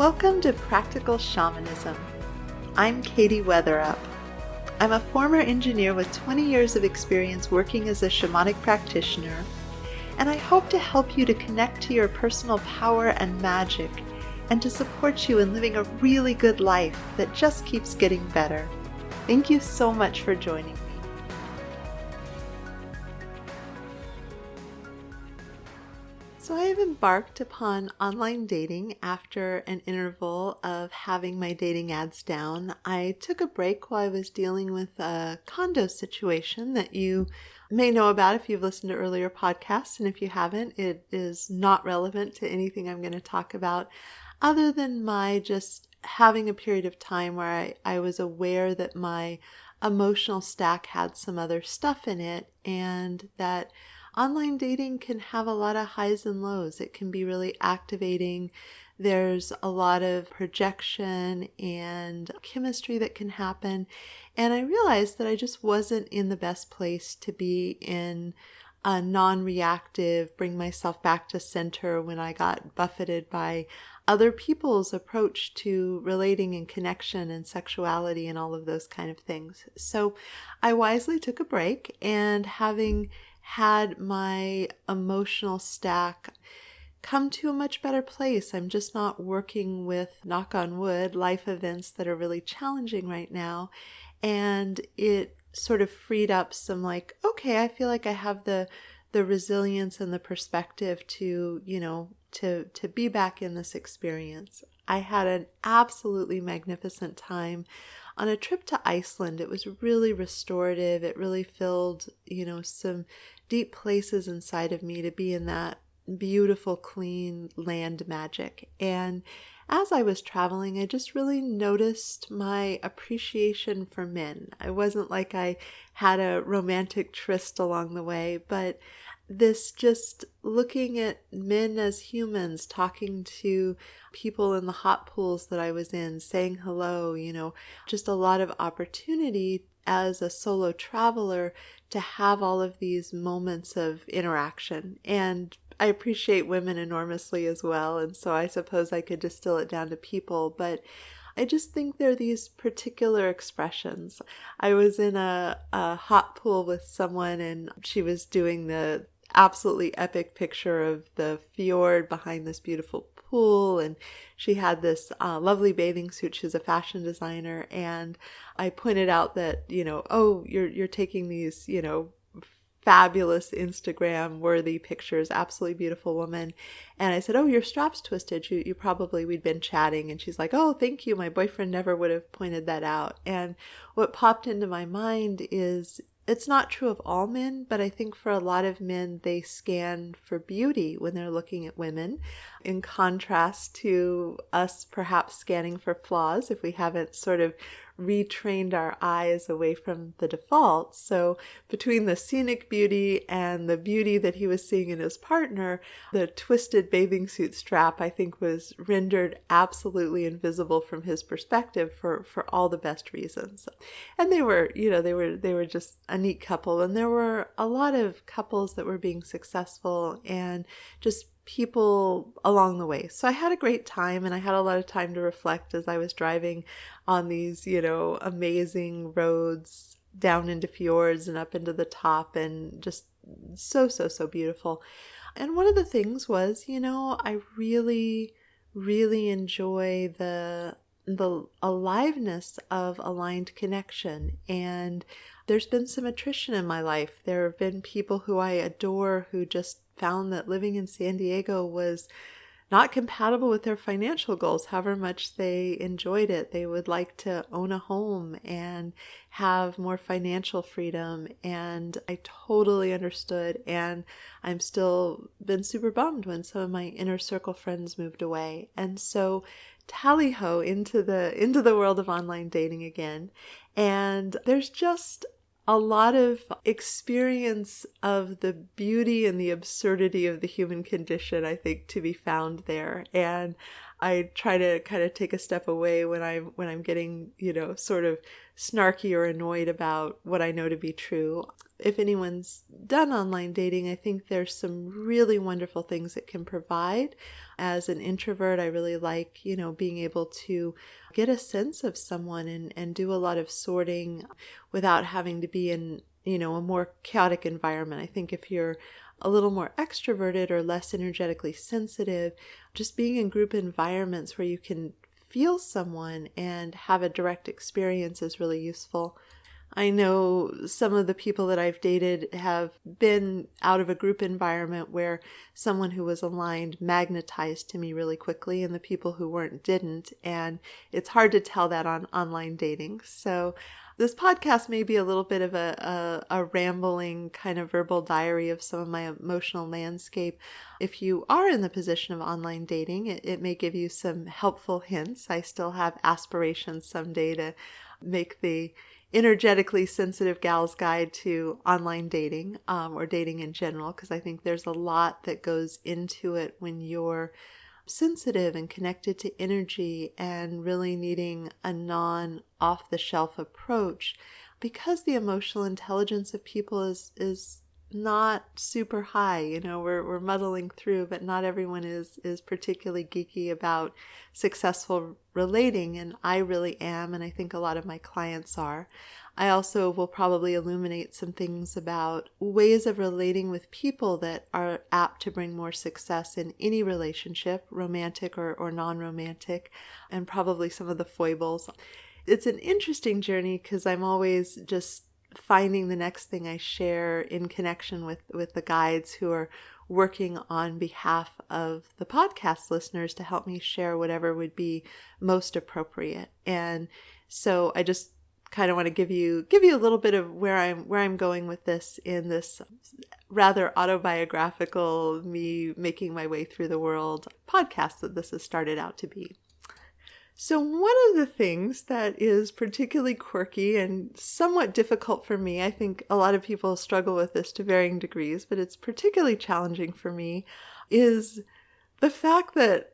Welcome to Practical Shamanism. I'm Katie Weatherup. I'm a former engineer with 20 years of experience working as a shamanic practitioner, and I hope to help you to connect to your personal power and magic, and to support you in living a really good life that just keeps getting better. Thank you so much for joining me. So I have embarked upon online dating after an interval of having my dating ads down. I took a break while I was dealing with a condo situation that you may know about if you've listened to earlier podcasts, and if you haven't, it is not relevant to anything I'm going to talk about other than my just having a period of time where I was aware that my emotional stack had some other stuff in it, and that online dating can have a lot of highs and lows. It can be really activating. There's a lot of projection and chemistry that can happen. And I realized that I just wasn't in the best place to be in a non-reactive, bring myself back to center when I got buffeted by other people's approach to relating and connection and sexuality and all of those kind of things. So I wisely took a break, and having had my emotional stack come to a much better place. I'm just not working with, knock on wood, life events that are really challenging right now. And it sort of freed up some okay, I feel like I have the resilience and the perspective to, to be back in this experience. I had an absolutely magnificent time on a trip to Iceland. It was really restorative. It really filled, some deep places inside of me to be in that beautiful, clean land magic. And as I was traveling, I just really noticed my appreciation for men. It wasn't like I had a romantic tryst along the way, but this just looking at men as humans, talking to people in the hot pools that I was in, saying hello, just a lot of opportunity as a solo traveler to have all of these moments of interaction. And I appreciate women enormously as well, and so I suppose I could distill it down to people, but I just think there are these particular expressions. I was in a hot pool with someone, and she was doing the absolutely epic picture of the fjord behind this beautiful pool, and she had this lovely bathing suit. She's a fashion designer, and I pointed out that, oh, you're taking these, fabulous Instagram worthy pictures, absolutely beautiful woman. And I said, oh, your strap's twisted. You probably, we'd been chatting. And she's like, oh, thank you. My boyfriend never would have pointed that out. And what popped into my mind is, it's not true of all men, but I think for a lot of men, they scan for beauty when they're looking at women, in contrast to us perhaps scanning for flaws if we haven't sort of retrained our eyes away from the default. So between the scenic beauty and the beauty that he was seeing in his partner, the twisted bathing suit strap, I think, was rendered absolutely invisible from his perspective for all the best reasons. And they were just a neat couple. And there were a lot of couples that were being successful and just people along the way. So I had a great time, and I had a lot of time to reflect as I was driving on these, amazing roads down into fjords and up into the top, and just so beautiful. And one of the things was, I really, really enjoy the aliveness of aligned connection. And there's been some attrition in my life. There have been people who I adore who just found that living in San Diego was not compatible with their financial goals, however much they enjoyed it. They would like to own a home and have more financial freedom. And I totally understood. And I'm still been super bummed when some of my inner circle friends moved away. And so tally-ho into the world of online dating again. And there's just a lot of experience of the beauty and the absurdity of the human condition, I think, to be found there. And I try to kind of take a step away when I'm getting, sort of snarky or annoyed about what I know to be true. If anyone's done online dating, I think there's some really wonderful things it can provide. As an introvert, I really like, being able to get a sense of someone and do a lot of sorting without having to be in, a more chaotic environment. I think if you're a little more extroverted or less energetically sensitive, just being in group environments where you can feel someone and have a direct experience is really useful. I know some of the people that I've dated have been out of a group environment where someone who was aligned magnetized to me really quickly, and the people who weren't didn't. And it's hard to tell that on online dating. So this podcast may be a little bit of a rambling kind of verbal diary of some of my emotional landscape. If you are in the position of online dating, it may give you some helpful hints. I still have aspirations someday to make the energetically sensitive gal's guide to online dating, or dating in general, because I think there's a lot that goes into it when you're sensitive and connected to energy and really needing a non-off-the-shelf approach, because the emotional intelligence of people is not super high. We're muddling through, but not everyone is particularly geeky about successful relating, and I really am, and I think a lot of my clients are. I also will probably illuminate some things about ways of relating with people that are apt to bring more success in any relationship, romantic or non-romantic, and probably some of the foibles. It's an interesting journey because I'm always just finding the next thing I share in connection with the guides who are working on behalf of the podcast listeners to help me share whatever would be most appropriate. And so I just kind of want to give you a little bit of where I'm going with this in this rather autobiographical, me making my way through the world podcast that this has started out to be. So one of the things that is particularly quirky and somewhat difficult for me, I think a lot of people struggle with this to varying degrees, but it's particularly challenging for me, is the fact that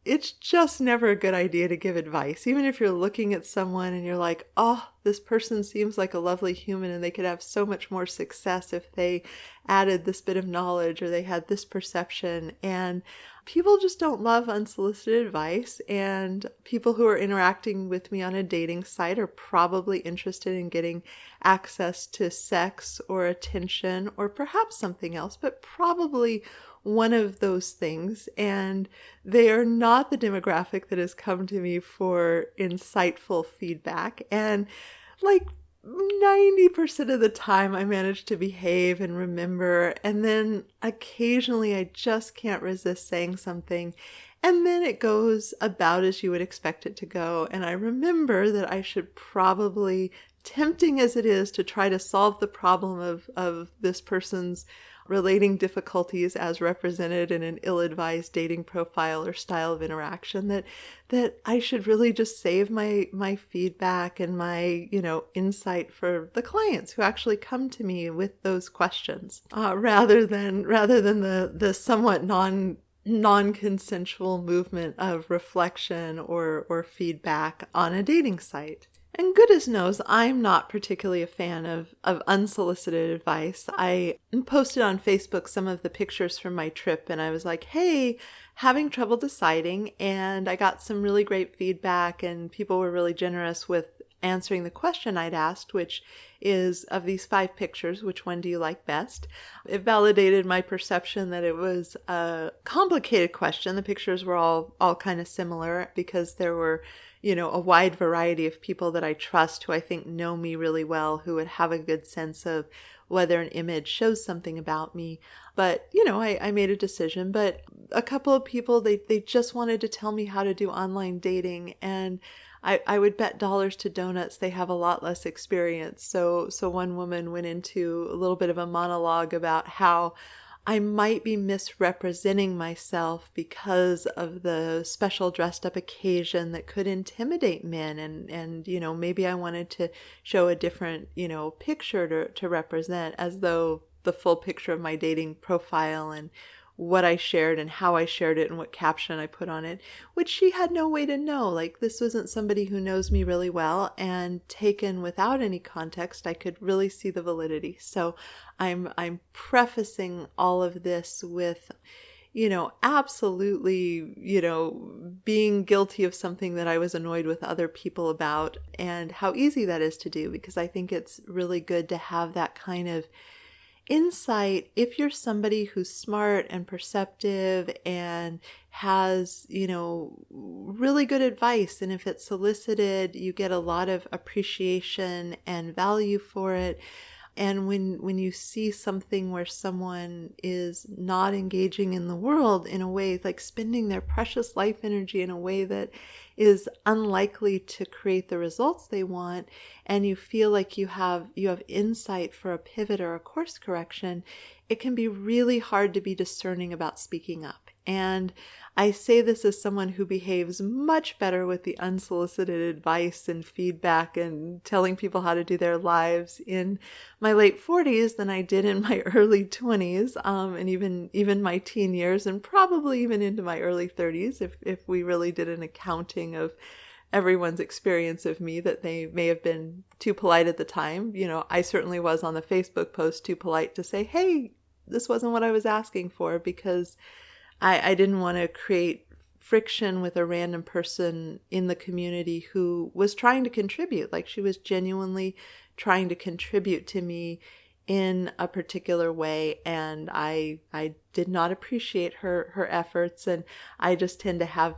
it's just never a good idea to give advice. Even if you're looking at someone and you're like, oh, this person seems like a lovely human and they could have so much more success if they added this bit of knowledge or they had this perception. And people just don't love unsolicited advice. And people who are interacting with me on a dating site are probably interested in getting access to sex or attention or perhaps something else, but probably one of those things, and they are not the demographic that has come to me for insightful feedback. And like 90% of the time I manage to behave and remember, and then occasionally I just can't resist saying something, and then it goes about as you would expect it to go. And I remember that I should probably, tempting as it is to try to solve the problem of this person's relating difficulties as represented in an ill-advised dating profile or style of interaction, that I should really just save my feedback and my, insight for the clients who actually come to me with those questions, rather than the somewhat non-consensual movement of reflection or feedback on a dating site. And goodness knows, I'm not particularly a fan of unsolicited advice. I posted on Facebook some of the pictures from my trip, and I was like, hey, having trouble deciding. And I got some really great feedback, and people were really generous with answering the question I'd asked, which is, of these 5 pictures, which one do you like best? It validated my perception that it was a complicated question. The pictures were all kind of similar because there were a wide variety of people that I trust who I think know me really well, who would have a good sense of whether an image shows something about me. But, I made a decision. But a couple of people, they just wanted to tell me how to do online dating. And I would bet dollars to donuts they have a lot less experience. So one woman went into a little bit of a monologue about how I might be misrepresenting myself because of the special dressed up occasion that could intimidate men. And maybe I wanted to show a different, picture to represent, as though the full picture of my dating profile and what I shared and how I shared it and what caption I put on it, which she had no way to know. Like, this wasn't somebody who knows me really well, and taken without any context, I could really see the validity. So I'm prefacing all of this with, absolutely, being guilty of something that I was annoyed with other people about, and how easy that is to do, because I think it's really good to have that kind of insight if you're somebody who's smart and perceptive and has, really good advice. And if it's solicited, you get a lot of appreciation and value for it. And when you see something where someone is not engaging in the world in a way, like spending their precious life energy in a way that is unlikely to create the results they want, and you feel like you have insight for a pivot or a course correction, it can be really hard to be discerning about speaking up. And I say this as someone who behaves much better with the unsolicited advice and feedback and telling people how to do their lives in my late 40s than I did in my early 20s, and even my teen years, and probably even into my early 30s, if we really did an accounting of everyone's experience of me, that they may have been too polite at the time. I certainly was on the Facebook post too polite to say, hey, this wasn't what I was asking for, because I didn't want to create friction with a random person in the community who was trying to contribute. Like, she was genuinely trying to contribute to me in a particular way, and I did not appreciate her efforts. And I just tend to have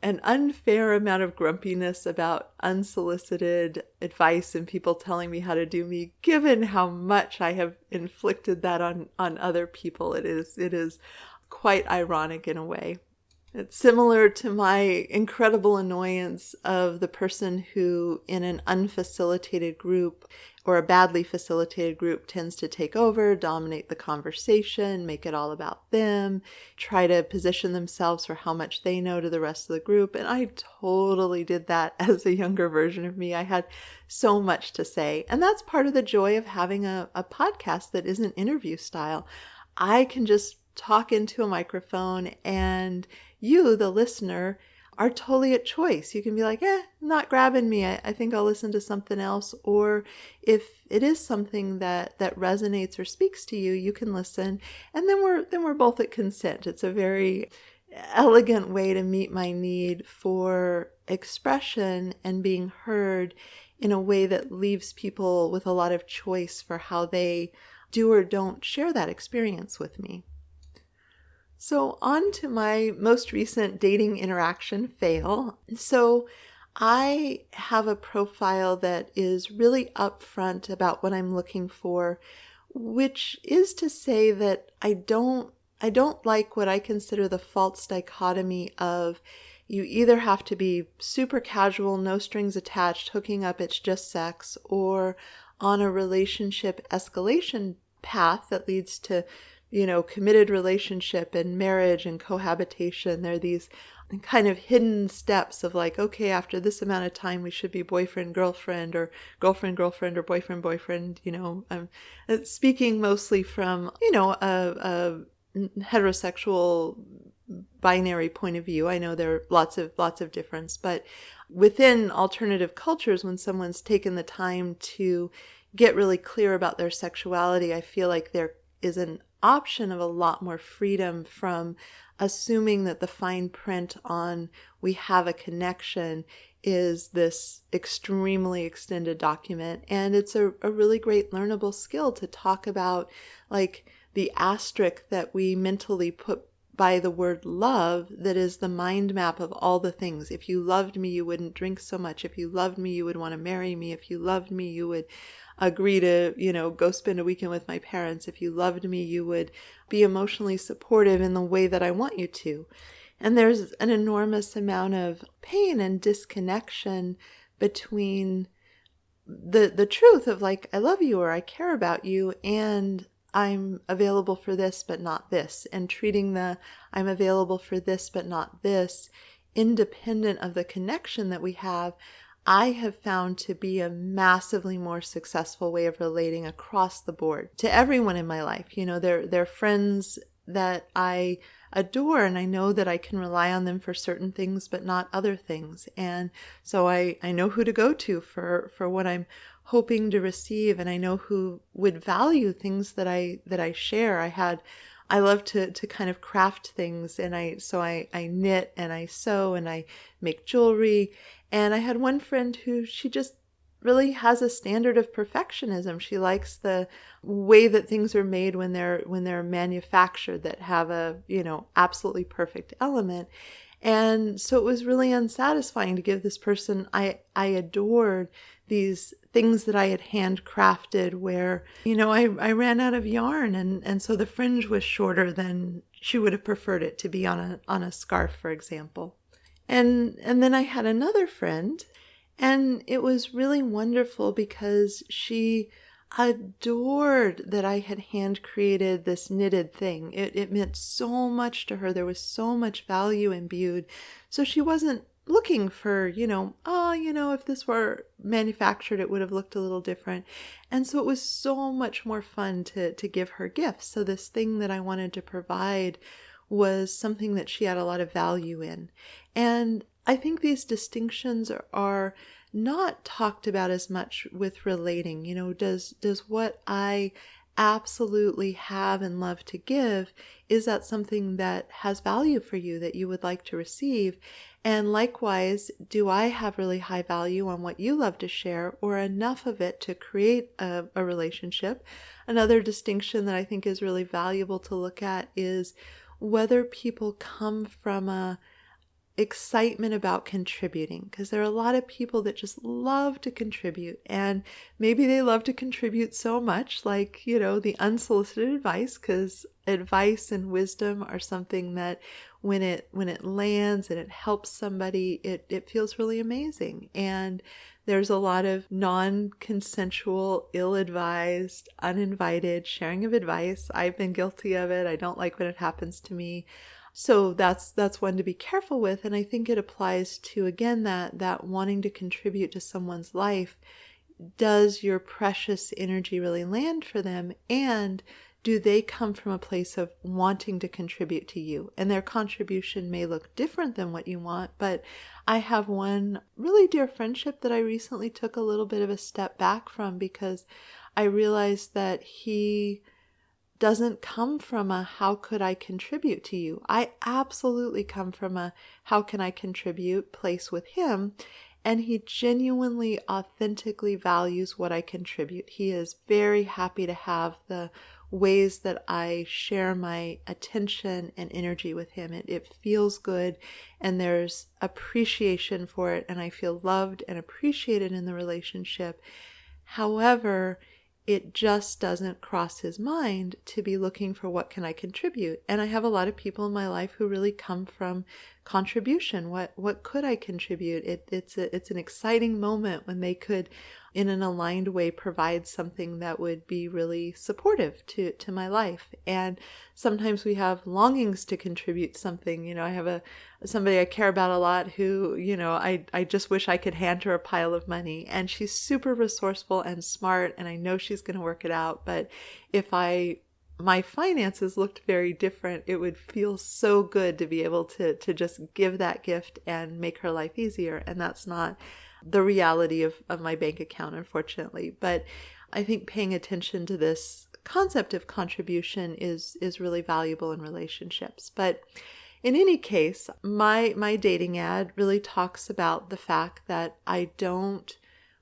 an unfair amount of grumpiness about unsolicited advice and people telling me how to do me, given how much I have inflicted that on other people. It is quite ironic in a way. It's similar to my incredible annoyance of the person who, in an unfacilitated group or a badly facilitated group, tends to take over, dominate the conversation, make it all about them, try to position themselves for how much they know to the rest of the group. And I totally did that as a younger version of me. I had so much to say. And that's part of the joy of having a podcast that isn't interview style. I can just talk into a microphone, and you, the listener, are totally at choice. You can be like, not grabbing me. I think I'll listen to something else. Or if it is something that resonates or speaks to you, you can listen. And then we're both at consent. It's a very elegant way to meet my need for expression and being heard in a way that leaves people with a lot of choice for how they do or don't share that experience with me. So on to my most recent dating interaction fail. So I have a profile that is really upfront about what I'm looking for, which is to say that I don't like what I consider the false dichotomy of you either have to be super casual, no strings attached, hooking up, it's just sex, or on a relationship escalation path that leads to committed relationship and marriage and cohabitation. There are these kind of hidden steps of like, okay, after this amount of time, we should be boyfriend, girlfriend, or girlfriend, girlfriend, or boyfriend, boyfriend. I'm speaking mostly from, a heterosexual binary point of view. I know there are lots of difference, but within alternative cultures, when someone's taken the time to get really clear about their sexuality, I feel like there is an option of a lot more freedom from assuming that the fine print on we have a connection is this extremely extended document. And it's a really great learnable skill to talk about, like, the asterisk that we mentally put by the word love, that is the mind map of all the things. If you loved me, you wouldn't drink so much. If you loved me, you would want to marry me. If you loved me, you would agree to, go spend a weekend with my parents. If you loved me, you would be emotionally supportive in the way that I want you to. And there's an enormous amount of pain and disconnection between the truth of like, I love you or I care about you, and I'm available for this but not this, and treating the I'm available for this but not this independent of the connection that we have, I have found to be a massively more successful way of relating across the board to everyone in my life. They're friends that I adore, and I know that I can rely on them for certain things but not other things. And so I know who to go to for what I'm hoping to receive, and I know who would value things that I share. I love to kind of craft things, and I knit and I sew and I make jewelry. And I had one friend who she just really has a standard of perfectionism. She likes the way that things are made when they're manufactured, that have a, absolutely perfect element. And so it was really unsatisfying to give this person I adored these things that I had handcrafted where, I ran out of yarn, and so the fringe was shorter than she would have preferred it to be on a scarf, for example. And then I had another friend, and it was really wonderful because she adored that I had hand created this knitted thing. It meant so much to her. There was so much value imbued. So she wasn't looking for, if this were manufactured, it would have looked a little different. And so it was so much more fun to give her gifts. So this thing that I wanted to provide was something that she had a lot of value in. And I think these distinctions are not talked about as much with relating. Does what I absolutely have and love to give, is that something that has value for you that you would like to receive? And likewise, do I have really high value on what you love to share, or enough of it to create a relationship? Another distinction that I think is really valuable to look at is whether people come from a excitement about contributing, because there are a lot of people that just love to contribute, and maybe they love to contribute so much, like, the unsolicited advice, because advice and wisdom are something that when it lands and it helps somebody, it feels really amazing. And there's a lot of non-consensual, ill-advised, uninvited sharing of advice. I've been guilty of it. I don't like when it happens to me. So that's one to be careful with. And I think it applies to, again, that wanting to contribute to someone's life. Does your precious energy really land for them? And do they come from a place of wanting to contribute to you? And their contribution may look different than what you want, but I have one really dear friendship that I recently took a little bit of a step back from, because I realized that he doesn't come from a how could I contribute to you. I absolutely come from a how can I contribute place with him, and he genuinely, authentically values what I contribute. He is very happy to have the ways that I share my attention and energy with him. It feels good, and there's appreciation for it, and I feel loved and appreciated in the relationship. However, it just doesn't cross his mind to be looking for what can I contribute. And I have a lot of people in my life who really come from contribution. What could I contribute? It's an exciting moment when they could, in an aligned way, provide something that would be really supportive to my life. And sometimes we have longings to contribute something. I have somebody I care about a lot who, I just wish I could hand her a pile of money, and she's super resourceful and smart, and I know she's going to work it out. But if my finances looked very different, it would feel so good to be able to just give that gift and make her life easier. And that's not the reality of my bank account, unfortunately. But I think paying attention to this concept of contribution is really valuable in relationships. But in any case, my dating ad really talks about the fact that I don't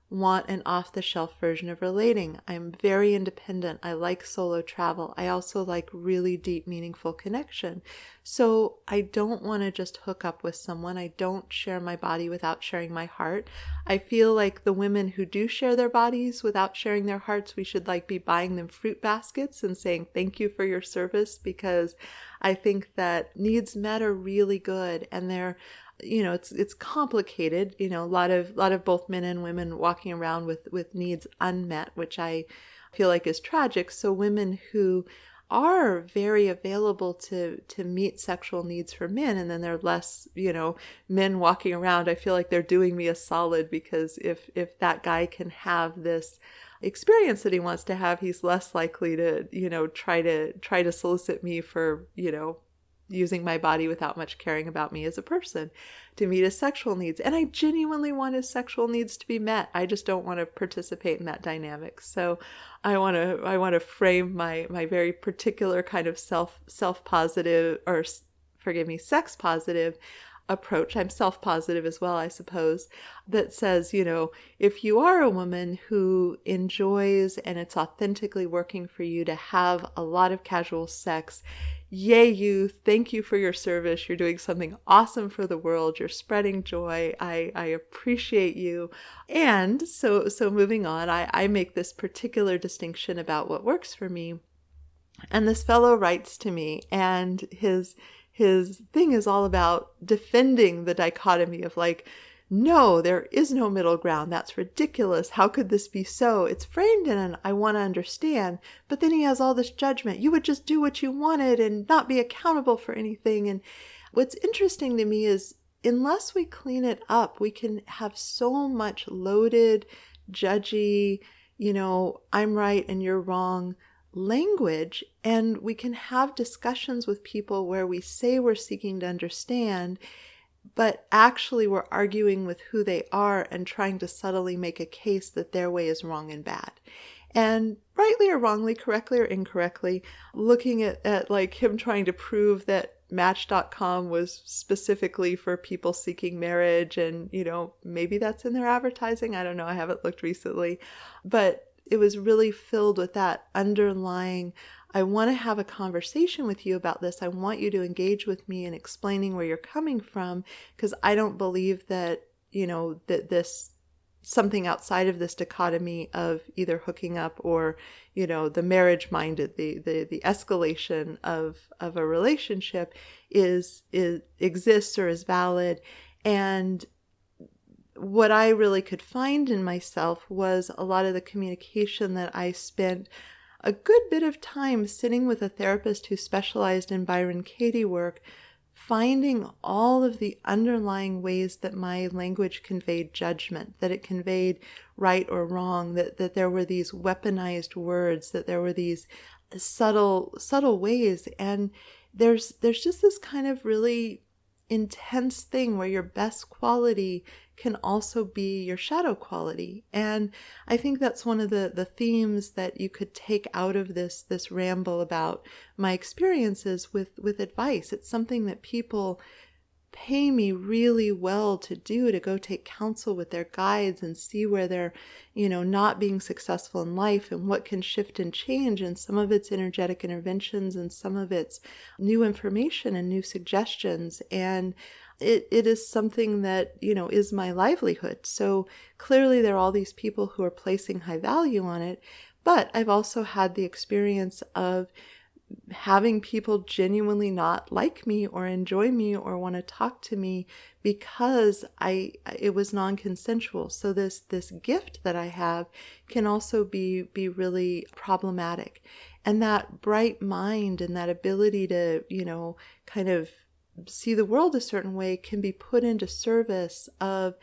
want an off-the-shelf version of relating. I'm very independent. I like solo travel. I also like really deep, meaningful connection. So I don't want to just hook up with someone. I don't share my body without sharing my heart. I feel like the women who do share their bodies without sharing their hearts, we should be buying them fruit baskets and saying thank you for your service, because I think that needs met are really good, and they're it's complicated, a lot of both men and women walking around with needs unmet, which I feel like is tragic. So women who are very available to meet sexual needs for men, and then they're less, men walking around, I feel like they're doing me a solid, because if that guy can have this experience that he wants to have, he's less likely to, try to solicit me for, using my body without much caring about me as a person to meet his sexual needs. And I genuinely want his sexual needs to be met. I just don't want to participate in that dynamic. So I want to frame my very particular kind of self positive, or forgive me, sex positive approach. I'm self-positive as well, I suppose, that says, if you are a woman who enjoys and it's authentically working for you to have a lot of casual sex, yay you, thank you for your service. You're doing something awesome for the world. You're spreading joy. I appreciate you. And so moving on, I make this particular distinction about what works for me. And this fellow writes to me, and his thing is all about defending the dichotomy of like, no, there is no middle ground. That's ridiculous. How could this be so? It's framed in an I want to understand. But then he has all this judgment. You would just do what you wanted and not be accountable for anything. And what's interesting to me is, unless we clean it up, we can have so much loaded, judgy, I'm right and you're wrong language, and we can have discussions with people where we say we're seeking to understand, but actually we're arguing with who they are and trying to subtly make a case that their way is wrong and bad. And rightly or wrongly, correctly or incorrectly, looking at like him trying to prove that Match.com was specifically for people seeking marriage, and maybe that's in their advertising. I don't know. I haven't looked recently, but it was really filled with that underlying, I want to have a conversation with you about this. I want you to engage with me in explaining where you're coming from, because I don't believe that, that this something outside of this dichotomy of either hooking up or, the marriage minded, the escalation of a relationship exists or is valid. And what I really could find in myself was a lot of the communication that I spent a good bit of time sitting with a therapist who specialized in Byron Katie work, finding all of the underlying ways that my language conveyed judgment, that it conveyed right or wrong, that there were these weaponized words, that there were these subtle ways. And there's just this kind of really intense thing where your best quality can also be your shadow quality. And I think that's one of the themes that you could take out of this ramble about my experiences with advice. It's something that people pay me really well to do, to go take counsel with their guides and see where they're, not being successful in life and what can shift and change. And some of it's energetic interventions and some of it's new information and new suggestions. And it is something that, is my livelihood. So clearly there are all these people who are placing high value on it. But I've also had the experience of having people genuinely not like me or enjoy me or want to talk to me because it was non-consensual. So this gift that I have can also be really problematic. And that bright mind and that ability to, kind of see the world a certain way can be put into service of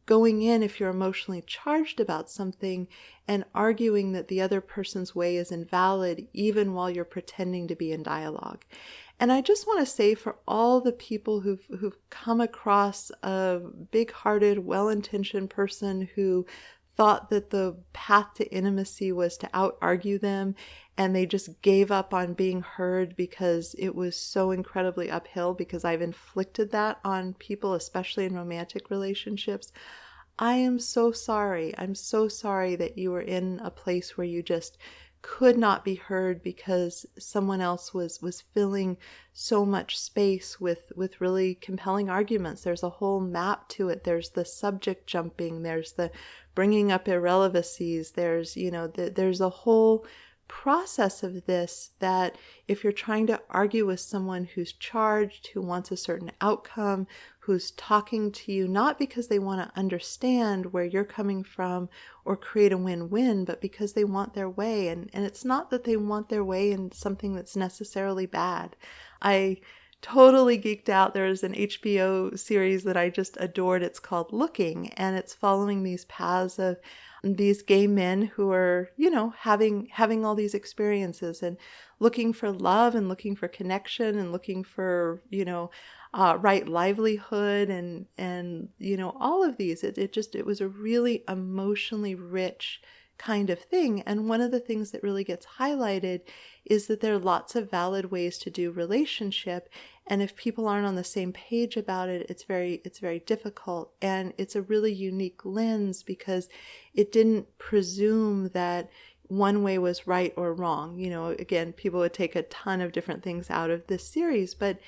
going in, if you're emotionally charged about something, and arguing that the other person's way is invalid, even while you're pretending to be in dialogue. And I just want to say, for all the people who've come across a big-hearted, well-intentioned person who thought that the path to intimacy was to out-argue them, and they just gave up on being heard because it was so incredibly uphill, because I've inflicted that on people, especially in romantic relationships. I am so sorry. I'm so sorry that you were in a place where you just could not be heard because someone else was filling so much space with really compelling arguments. There's a whole map to it. There's the subject jumping. There's the bringing up irrelevancies. There's, there's a whole process of this, that if you're trying to argue with someone who's charged, who wants a certain outcome, who's talking to you, not because they want to understand where you're coming from or create a win-win, but because they want their way. And it's not that they want their way in something that's necessarily bad. I totally geeked out. There's an HBO series that I just adored. It's called Looking, and it's following these paths of these gay men who are, having all these experiences and looking for love and looking for connection and looking for, right livelihood and all of these. It was a really emotionally rich kind of thing. And one of the things that really gets highlighted is that there are lots of valid ways to do relationship. And if people aren't on the same page about it, it's very difficult. And it's a really unique lens because it didn't presume that one way was right or wrong. Again, people would take a ton of different things out of this series, but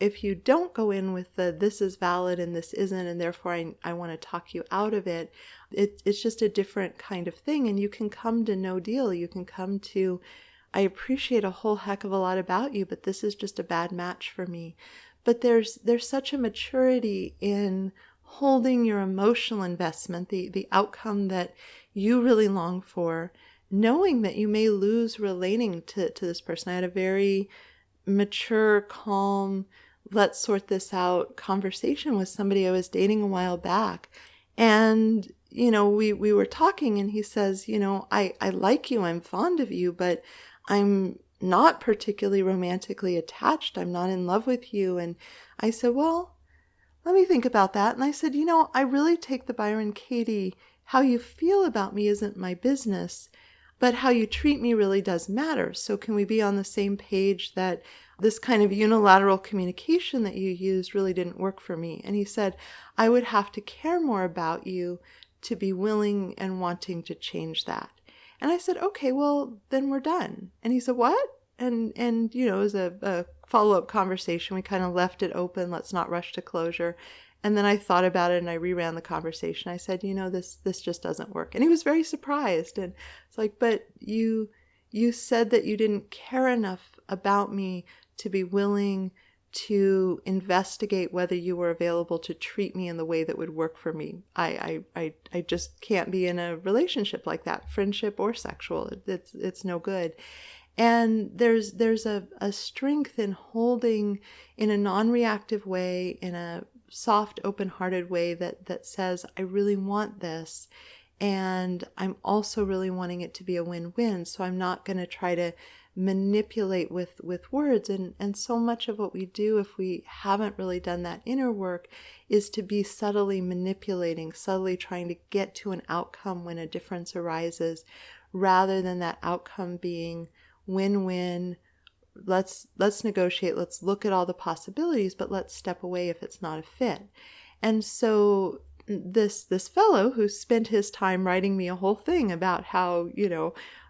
if you don't go in with this is valid and this isn't, and therefore I want to talk you out of it, it's just a different kind of thing. And you can come to no deal. You can come to, I appreciate a whole heck of a lot about you, but this is just a bad match for me. But there's such a maturity in holding your emotional investment, the outcome that you really long for, knowing that you may lose relating to this person. I had a very mature, calm, let's sort this out conversation with somebody I was dating a while back. And, we were talking and he says, I like you, I'm fond of you, but I'm not particularly romantically attached. I'm not in love with you. And I said, well, let me think about that. And I said, I really take the Byron Katie, how you feel about me isn't my business, but how you treat me really does matter. So can we be on the same page that this kind of unilateral communication that you used really didn't work for me? And he said, I would have to care more about you to be willing and wanting to change that. And I said, okay, well, then we're done. And he said, what? And it was a follow-up conversation. We kind of left it open. Let's not rush to closure. And then I thought about it and I reran the conversation. I said, this just doesn't work. And he was very surprised. And it's like, but you said that you didn't care enough about me to be willing to investigate whether you were available to treat me in the way that would work for me. I just can't be in a relationship like that, friendship or sexual. It's no good. And there's a strength in holding in a non-reactive way, in a soft, open-hearted way that says, I really want this. And I'm also really wanting it to be a win-win. So I'm not going to try to manipulate with words. And so much of what we do, if we haven't really done that inner work, is to be subtly manipulating, subtly trying to get to an outcome when a difference arises, rather than that outcome being win-win. Let's negotiate. Let's look at all the possibilities, but let's step away if it's not a fit. And so this fellow who spent his time writing me a whole thing about how,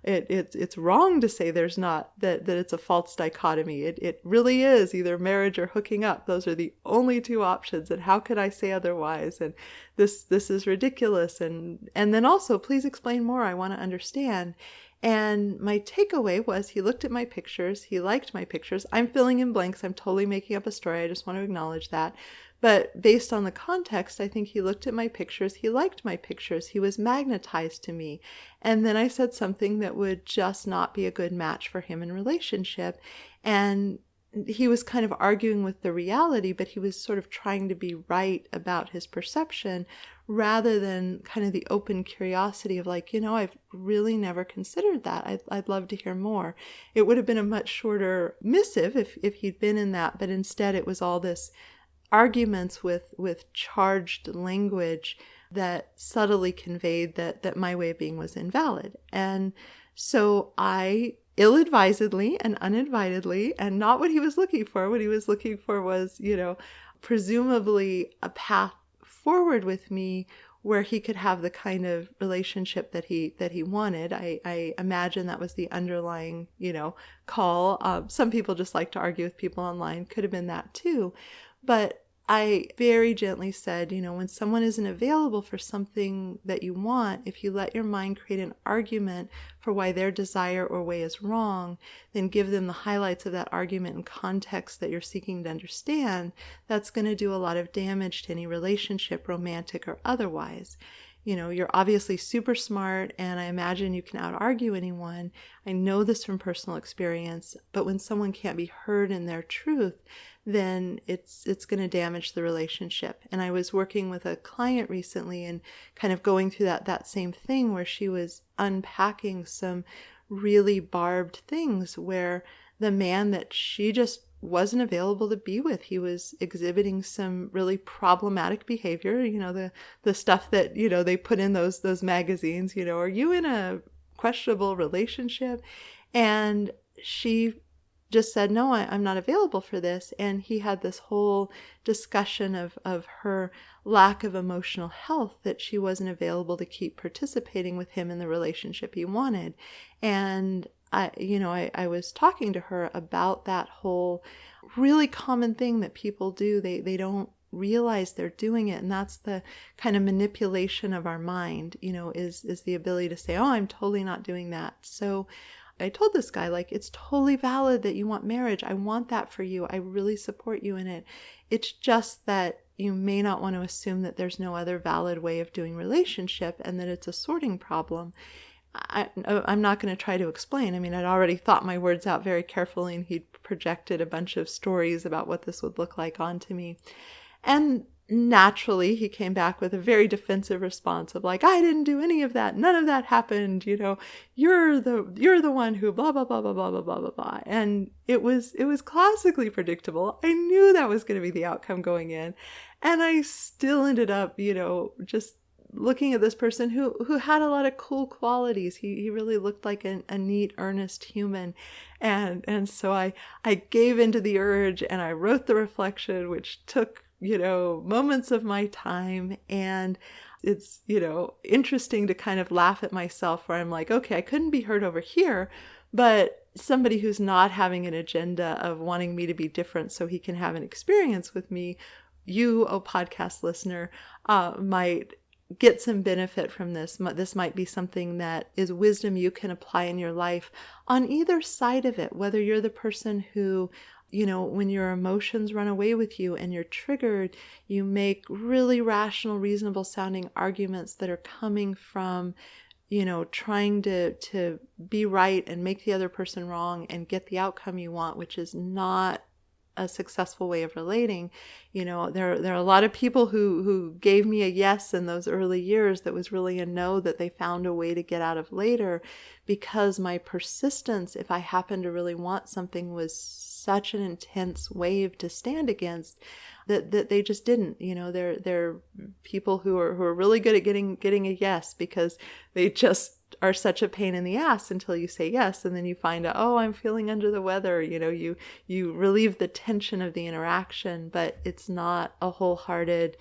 it's wrong to say there's not, that it's a false dichotomy. It really is either marriage or hooking up. Those are the only two options. And how could I say otherwise? And this is ridiculous. And then also, please explain more. I want to understand. And my takeaway was he looked at my pictures. He liked my pictures. I'm filling in blanks. I'm totally making up a story. I just want to acknowledge that. But based on the context, I think he looked at my pictures. He liked my pictures. He was magnetized to me. And then I said something that would just not be a good match for him in relationship. And he was kind of arguing with the reality, but he was sort of trying to be right about his perception, rather than kind of the open curiosity of like, I've really never considered that. I'd love to hear more. It would have been a much shorter missive if he'd been in that, but instead it was all this arguments with charged language that subtly conveyed that my way of being was invalid. And so I ill-advisedly and uninvitedly, and not what he was looking for. What he was looking for was, presumably a path forward with me where he could have the kind of relationship that he wanted. I imagine that was the underlying, call. Some people just like to argue with people online. Could have been that too. But I very gently said, when someone isn't available for something that you want, if you let your mind create an argument for why their desire or way is wrong, then give them the highlights of that argument and context that you're seeking to understand, that's going to do a lot of damage to any relationship, romantic or otherwise. You're obviously super smart, and I imagine you can out-argue anyone. I know this from personal experience, but when someone can't be heard in their truth, then it's going to damage the relationship. And I was working with a client recently and kind of going through that same thing where she was unpacking some really barbed things where the man that she just wasn't available to be with, he was exhibiting some really problematic behavior, the stuff that, they put in those magazines, are you in a questionable relationship? And she just said, no, I'm not available for this. And he had this whole discussion of her lack of emotional health, that she wasn't available to keep participating with him in the relationship he wanted. And I was talking to her about that whole really common thing that people do. They don't realize they're doing it. And that's the kind of manipulation of our mind, is the ability to say, oh, I'm totally not doing that. So I told this guy, it's totally valid that you want marriage. I want that for you. I really support you in it. It's just that you may not want to assume that there's no other valid way of doing relationship and that it's a sorting problem. I'm not going to try to explain. I mean, I'd already thought my words out very carefully, and he'd projected a bunch of stories about what this would look like onto me. And naturally, he came back with a very defensive response of I didn't do any of that. None of that happened. You're the one who blah, blah, blah, blah, blah, blah, blah, blah, blah. And it was classically predictable. I knew that was going to be the outcome going in. And I still ended up, just looking at this person who had a lot of cool qualities. He really looked like a neat, earnest human. And so I gave into the urge and I wrote the reflection, which took, moments of my time. And it's, interesting to kind of laugh at myself where I'm like, okay, I couldn't be heard over here, but somebody who's not having an agenda of wanting me to be different so he can have an experience with me, you, podcast listener, might get some benefit from this. This might be something that is wisdom you can apply in your life on either side of it, whether you're the person who, when your emotions run away with you and you're triggered, you make really rational, reasonable sounding arguments that are coming from, trying to be right and make the other person wrong and get the outcome you want, which is not a successful way of relating. There are a lot of people who gave me a yes in those early years that was really a no that they found a way to get out of later, because my persistence, if I happened to really want something, was such an intense wave to stand against that they just didn't. They're people who are really good at getting a yes because they just are such a pain in the ass until you say yes, and then you find out, oh, I'm feeling under the weather. You relieve the tension of the interaction, but it's not a wholehearted,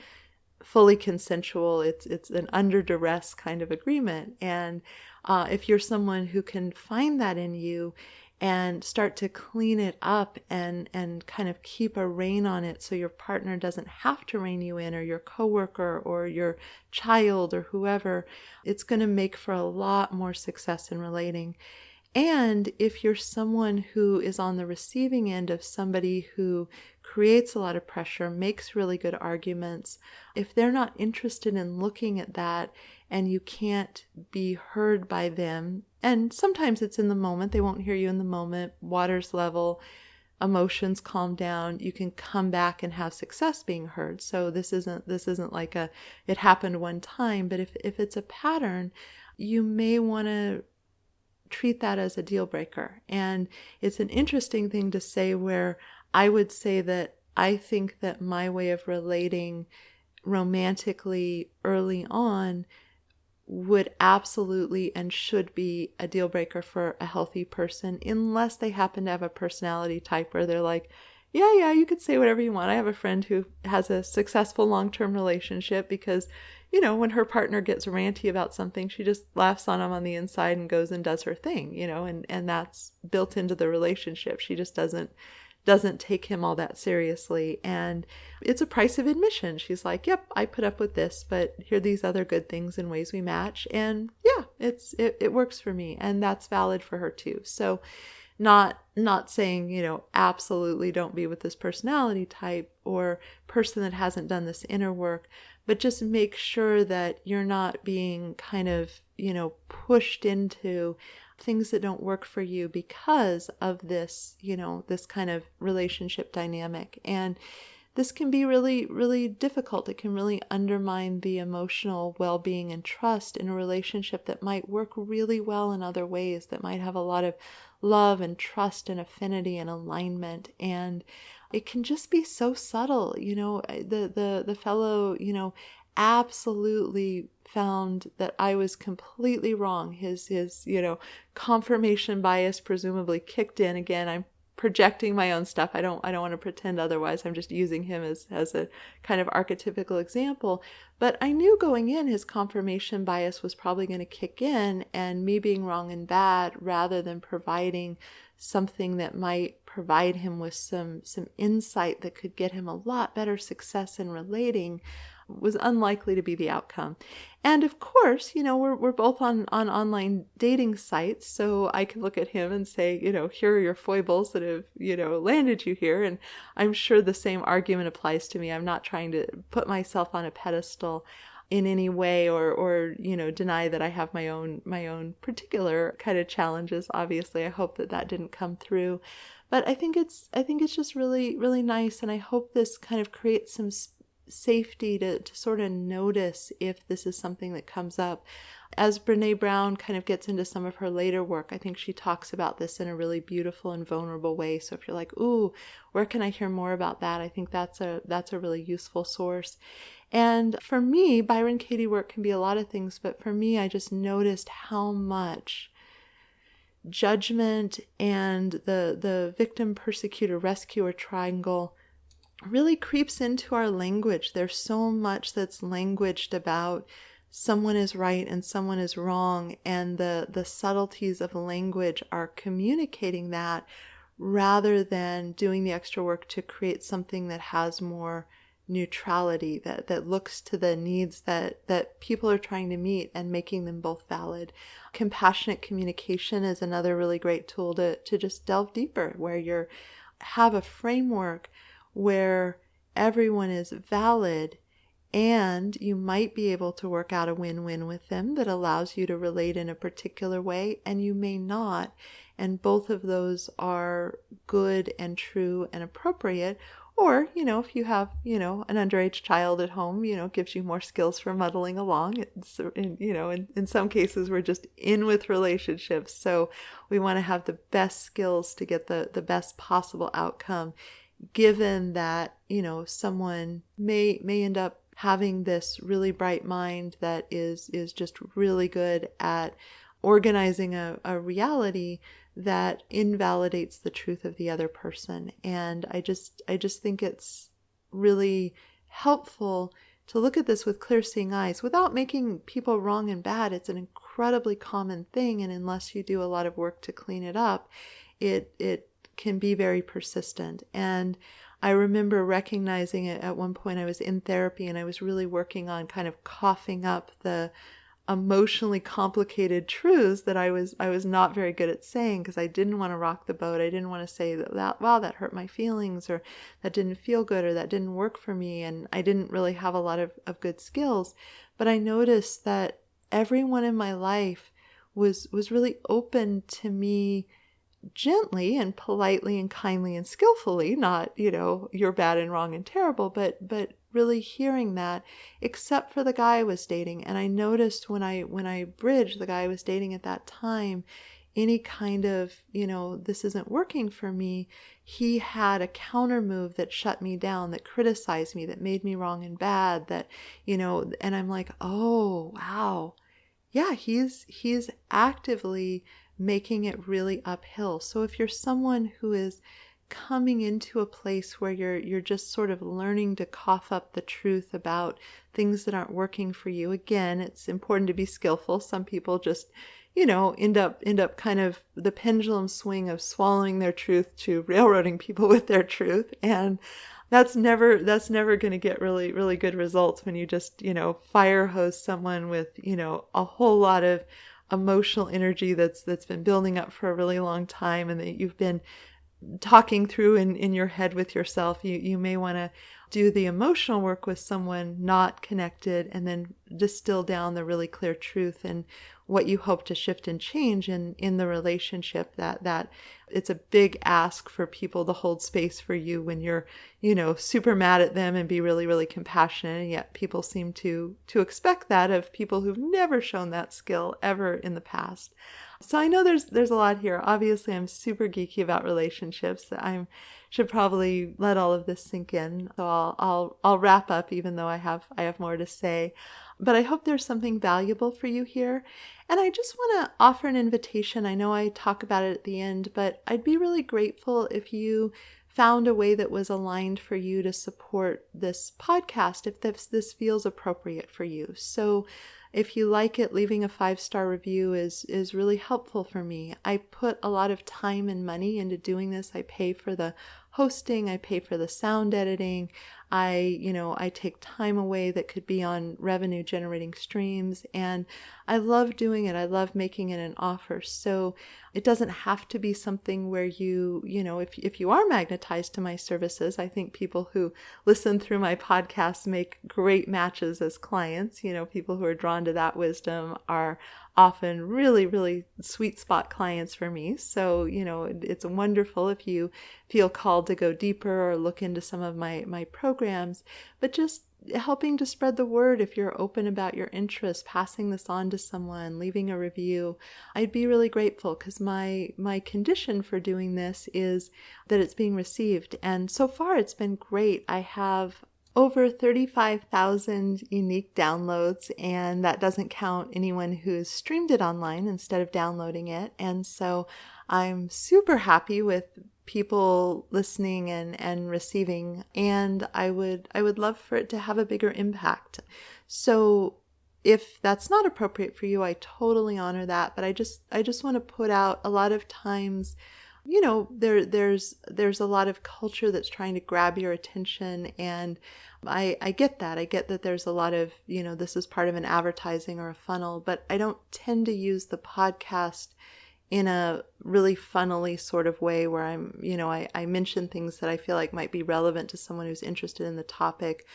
fully consensual. It's an under duress kind of agreement. And if you're someone who can find that in you and start to clean it up and kind of keep a rein on it so your partner doesn't have to rein you in, or your coworker or your child or whoever, it's going to make for a lot more success in relating. And if you're someone who is on the receiving end of somebody who creates a lot of pressure, makes really good arguments, if they're not interested in looking at that and you can't be heard by them, and sometimes it's in the moment, they won't hear you in the moment, water's level, emotions calm down, you can come back and have success being heard. So this isn't like it happened one time, but if it's a pattern, you may want to treat that as a deal breaker. And it's an interesting thing to say, where I would say that I think that my way of relating romantically early on would absolutely and should be a deal breaker for a healthy person, unless they happen to have a personality type where they're like, yeah, you could say whatever you want. I have a friend who has a successful long-term relationship because when her partner gets ranty about something, she just laughs on him on the inside and goes and does her thing, and that's built into the relationship. She just doesn't take him all that seriously. And it's a price of admission. She's like, yep, I put up with this, but here are these other good things and ways we match. And yeah, it works for me. And that's valid for her too. So not saying, absolutely don't be with this personality type or person that hasn't done this inner work, but just make sure that you're not being kind of, pushed into things that don't work for you because of this, this kind of relationship dynamic. And this can be really, really difficult. It can really undermine the emotional well-being and trust in a relationship that might work really well in other ways, that might have a lot of love and trust and affinity and alignment. And it can just be so subtle. The fellow, absolutely found that I was completely wrong. His confirmation bias presumably kicked in again. I'm projecting my own stuff. I don't want to pretend otherwise. I'm just using him as a kind of archetypical example. But I knew going in his confirmation bias was probably going to kick in, and me being wrong and bad rather than providing something that might provide him with some insight that could get him a lot better success in relating was unlikely to be the outcome. And of course, we're both on online dating sites, so I can look at him and say, here are your foibles that have, landed you here. And I'm sure the same argument applies to me. I'm not trying to put myself on a pedestal in any way or deny that I have my own particular kind of challenges. Obviously, I hope that didn't come through. But I think it's just really, really nice. And I hope this kind of creates some safety to sort of notice if this is something that comes up. As Brene Brown kind of gets into some of her later work, I think she talks about this in a really beautiful and vulnerable way. So if you're like, ooh, where can I hear more about that? I think that's a really useful source. And for me, Byron Katie work can be a lot of things, but for me, I just noticed how much judgment and the victim, persecutor, rescuer triangle really creeps into our language. There's so much that's languaged about someone is right and someone is wrong, and the subtleties of language are communicating that rather than doing the extra work to create something that has more neutrality, that looks to the needs that people are trying to meet and making them both valid. Compassionate communication is another really great tool to just delve deeper, where you have a framework where everyone is valid and you might be able to work out a win-win with them that allows you to relate in a particular way, and you may not. And both of those are good and true and appropriate. Or, if you have, an underage child at home, it gives you more skills for muddling along. It's, in some cases, we're just in with relationships. So we want to have the best skills to get the best possible outcome, given that, someone may end up having this really bright mind that is just really good at organizing a reality that invalidates the truth of the other person. And I just think it's really helpful to look at this with clear-seeing eyes without making people wrong and bad. It's an incredibly common thing, and unless you do a lot of work to clean it up, it can be very persistent. And I remember recognizing it at one point. I was in therapy and I was really working on kind of coughing up the emotionally complicated truths that I was not very good at saying, because I didn't want to rock the boat. I didn't want to say that wow, that hurt my feelings, or that didn't feel good, or that didn't work for me. And I didn't really have a lot of good skills. But I noticed that everyone in my life was really open to me gently and politely and kindly and skillfully, not, you're bad and wrong and terrible, but really hearing that, except for the guy I was dating. And I noticed when I bridged the guy I was dating at that time, any kind of, this isn't working for me, he had a counter move that shut me down, that criticized me, that made me wrong and bad, that, and I'm like, oh, wow. Yeah, he's actively making it really uphill. So if you're someone who is coming into a place where you're just sort of learning to cough up the truth about things that aren't working for you. Again, it's important to be skillful. Some people just, end up kind of the pendulum swing of swallowing their truth to railroading people with their truth. And that's never going to get really, really good results when you just, fire hose someone with, a whole lot of emotional energy that's been building up for a really long time, and that you've been talking through in your head with yourself. You may want to do the emotional work with someone not connected, and then distill down the really clear truth and what you hope to shift and change in the relationship. That it's a big ask for people to hold space for you when you're, super mad at them, and be really, really compassionate. And yet people seem to expect that of people who've never shown that skill ever in the past. So I know there's a lot here. Obviously, I'm super geeky about relationships. I should probably let all of this sink in. So I'll wrap up, even though I have more to say. But I hope there's something valuable for you here. And I just want to offer an invitation. I know I talk about it at the end, but I'd be really grateful if you found a way that was aligned for you to support this podcast, if this feels appropriate for you. So if you like it, leaving a 5-star review is really helpful for me. I put a lot of time and money into doing this. I pay for the hosting, I pay for the sound editing. I take time away that could be on revenue generating streams, and I love doing it. I love making it an offer. So it doesn't have to be something where if you are magnetized to my services, I think people who listen through my podcasts make great matches as clients. People who are drawn to that wisdom are often really, really sweet spot clients for me. So, it's wonderful if you feel called to go deeper or look into some of my programs, but just helping to spread the word. If you're open about your interest, passing this on to someone, leaving a review, I'd be really grateful, because my condition for doing this is that it's being received. And so far it's been great. I have over 35,000 unique downloads, and that doesn't count anyone who's streamed it online instead of downloading it. And so I'm super happy with people listening and receiving, and I would love for it to have a bigger impact. So if that's not appropriate for you, I totally honor that, but I just want to put out, a lot of times, there's a lot of culture that's trying to grab your attention, and I get that. I get that there's a lot of, this is part of an advertising or a funnel, but I don't tend to use the podcast in a really funnily sort of way where I mention things that I feel like might be relevant to someone who's interested in the topic.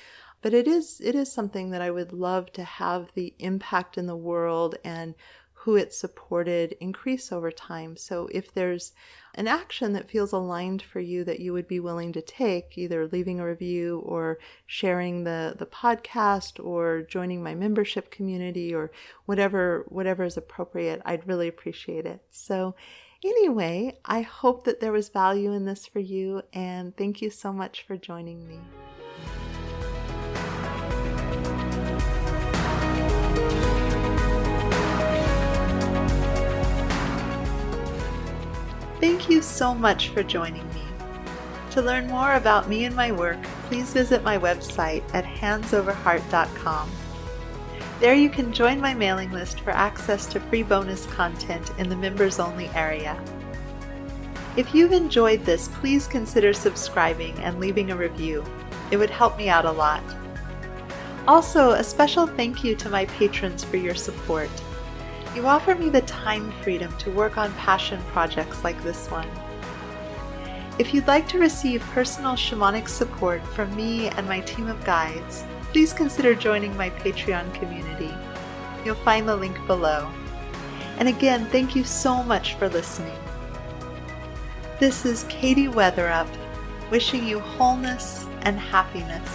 But it is something that I would love to have the impact in the world and who it supported increase over time. So if there's an action that feels aligned for you that you would be willing to take, either leaving a review or sharing the podcast or joining my membership community or whatever is appropriate, I'd really appreciate it. So anyway, I hope that there was value in this for you, and thank you so much for joining me. Thank you so much for joining me. To learn more about me and my work, please visit my website at handsoverheart.com. There you can join my mailing list for access to free bonus content in the members-only area. If you've enjoyed this, please consider subscribing and leaving a review. It would help me out a lot. Also, a special thank you to my patrons for your support. You offer me the time freedom to work on passion projects like this one. If you'd like to receive personal shamanic support from me and my team of guides, please consider joining my Patreon community. You'll find the link below. And again, thank you so much for listening. This is Katie Weatherup, wishing you wholeness and happiness.